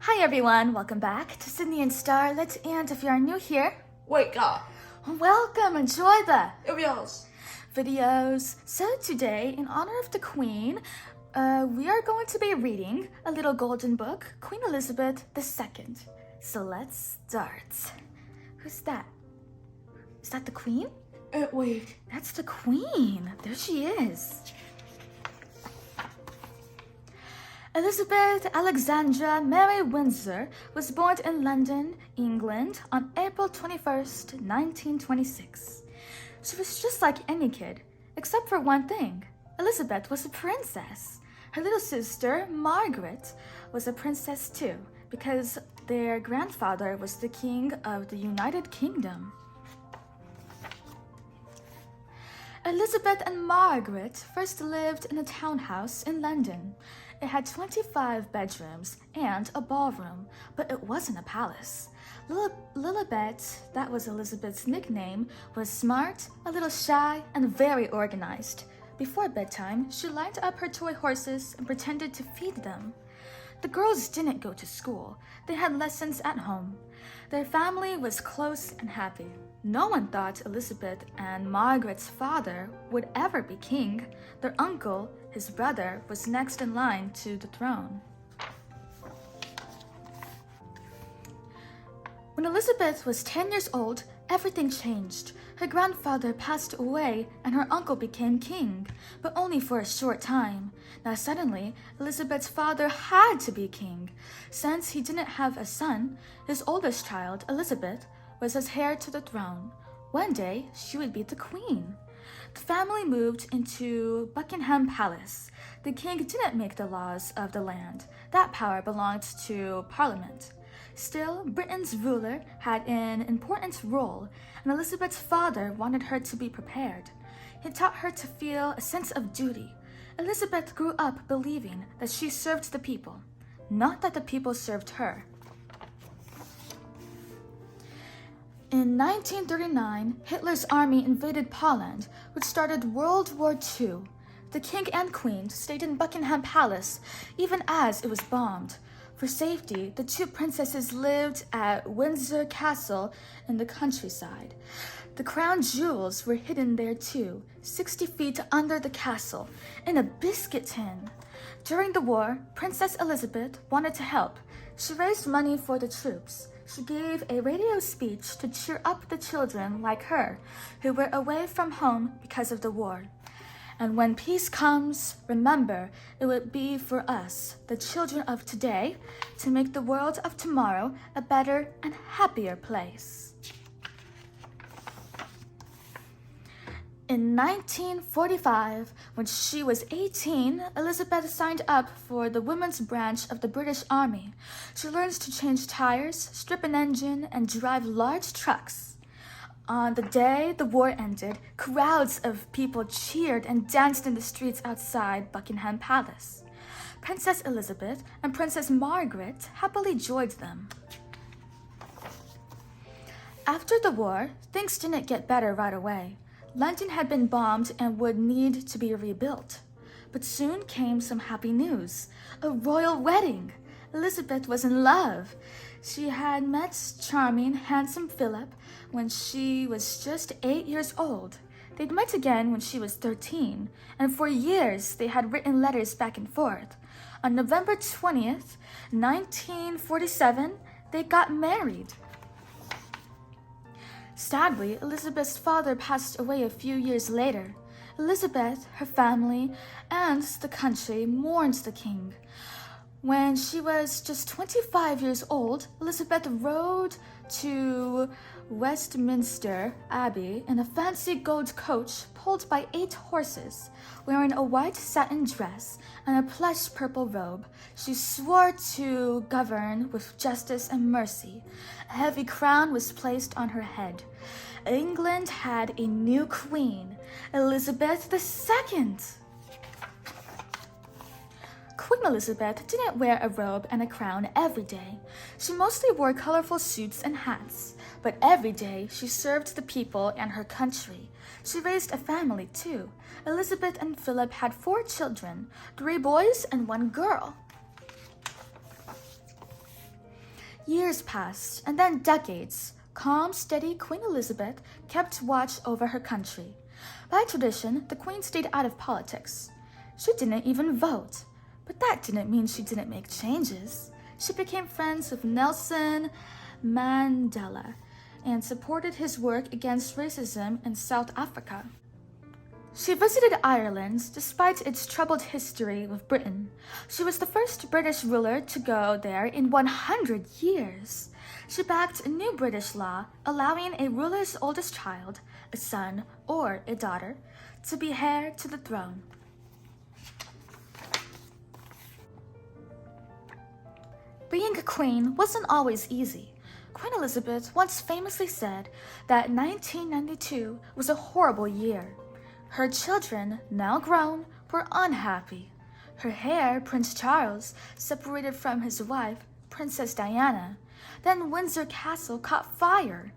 Hi everyone, welcome back to Sydney and Starlet, and if you are new here, wake up! welcome, enjoy the videos. So today, in honor of the Queen, we are going to be reading a little golden book, Queen Elizabeth II. So let's start. Who's that? Is that the Queen? Wait. That's the Queen. There she is. Elizabeth Alexandra Mary Windsor was born in London, England on April 21st, 1926. She was just like any kid, except for one thing. Elizabeth was a princess. Her little sister, Margaret, was a princess too, because their grandfather was the King of the United Kingdom. Elizabeth and Margaret first lived in a townhouse in London. It had 25 bedrooms and a ballroom, but it wasn't a palace. Lilibet, that was Elizabeth's nickname, was smart, a little shy, and very organized. Before bedtime, she lined up her toy horses and pretended to feed them. The girls didn't go to school. They had lessons at home. Their family was close and happy. No one thought Elizabeth and Margaret's father would ever be king. Their uncle, his brother, was next in line to the throne. When Elizabeth was 10 years old, everything changed. Her grandfather passed away and her uncle became king, but only for a short time. Now suddenly, Elizabeth's father had to be king. Since he didn't have a son, his oldest child, Elizabeth, was his heir to the throne. One day, she would be the queen. The family moved into Buckingham Palace. The king didn't make the laws of the land. That power belonged to Parliament. Still, Britain's ruler had an important role, and Elizabeth's father wanted her to be prepared. He taught her to feel a sense of duty. Elizabeth grew up believing that she served the people, not that the people served her. In 1939, Hitler's army invaded Poland, which started World War II. The king and queen stayed in Buckingham Palace, even as it was bombed. For safety, the two princesses lived at Windsor Castle in the countryside. The crown jewels were hidden there too, 60 feet under the castle, in a biscuit tin. During the war, Princess Elizabeth wanted to help. She raised money for the troops. She gave a radio speech to cheer up the children like her, who were away from home because of the war. And when peace comes, remember, it would be for us, the children of today, to make the world of tomorrow a better and happier place. In 1945, when she was 18, Elizabeth signed up for the women's branch of the British Army. She learned to change tires, strip an engine, and drive large trucks. On the day the war ended, crowds of people cheered and danced in the streets outside Buckingham Palace. Princess Elizabeth and Princess Margaret happily joined them. After the war, things didn't get better right away. London had been bombed and would need to be rebuilt. But soon came some happy news. A royal wedding. Elizabeth was in love. She had met charming, handsome Philip when she was just 8 years old. They'd met again when she was 13, and for years they had written letters back and forth. On November 20th, 1947, they got married. Sadly, Elizabeth's father passed away a few years later. Elizabeth, her family, and the country mourned the king. When she was just 25 years old, Elizabeth rode to Westminster Abbey in a fancy gold coach pulled by 8 horses. Wearing a white satin dress and a plush purple robe, she swore to govern with justice and mercy. A heavy crown was placed on her head. England had a new queen, Elizabeth II. Queen Elizabeth didn't wear a robe and a crown every day. She mostly wore colorful suits and hats, but every day she served the people and her country. She raised a family too. Elizabeth and Philip had 4 children, 3 boys and 1 girl. Years passed, and then decades. Calm, steady Queen Elizabeth kept watch over her country. By tradition, the Queen stayed out of politics. She didn't even vote. But that didn't mean she didn't make changes. She became friends with Nelson Mandela and supported his work against racism in South Africa. She visited Ireland despite its troubled history with Britain. She was the first British ruler to go there in 100 years. She backed a new British law allowing a ruler's oldest child, a son or a daughter, to be heir to the throne. Being a queen wasn't always easy. Queen Elizabeth once famously said that 1992 was a horrible year. Her children, now grown, were unhappy. Her heir, Prince Charles, separated from his wife, Princess Diana. Then Windsor Castle caught fire.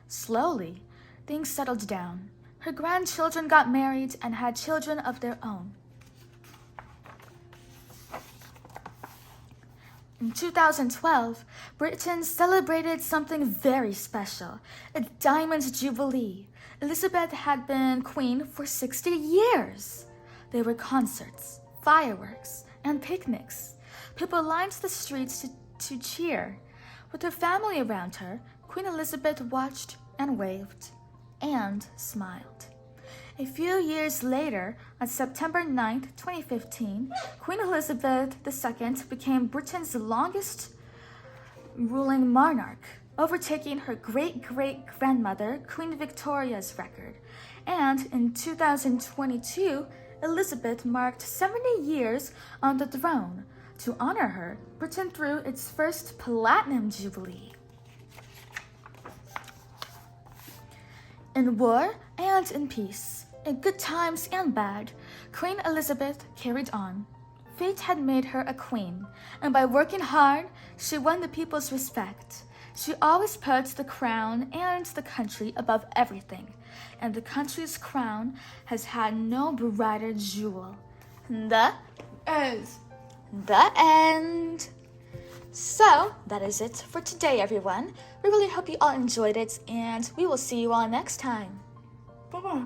Slowly, things settled down. Her grandchildren got married and had children of their own. In 2012, Britain celebrated something very special, a Diamond Jubilee. Elizabeth had been queen for 60 years. There were concerts, fireworks, and picnics. People lined the streets to cheer. With her family around her, Queen Elizabeth watched and waved and smiled. A few years later, on September 9, 2015, Queen Elizabeth II became Britain's longest ruling monarch, overtaking her great-great-grandmother, Queen Victoria's record. And in 2022, Elizabeth marked 70 years on the throne. To honor her, Britain threw its first Platinum Jubilee. In war and in peace, in good times and bad, Queen Elizabeth carried on. Fate had made her a queen, and by working hard, she won the people's respect. She always put the crown and the country above everything, and the country's crown has had no brighter jewel. The end. So, that is it for today, everyone. We really hope you all enjoyed it, and we will see you all next time. Bye-bye.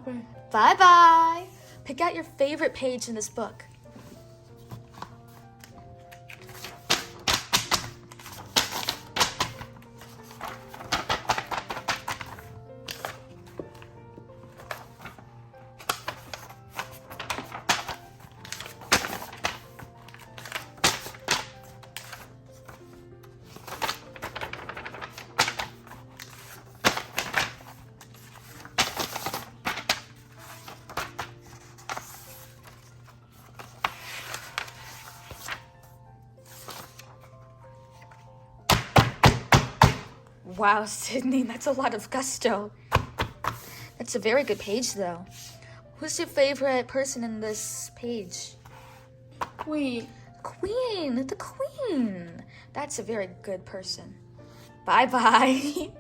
Bye-bye. Pick out your favorite page in this book. Wow, Sydney, that's a lot of gusto. That's a very good page, though. Who's your favorite person in this page? Queen. The Queen. That's a very good person. Bye-bye.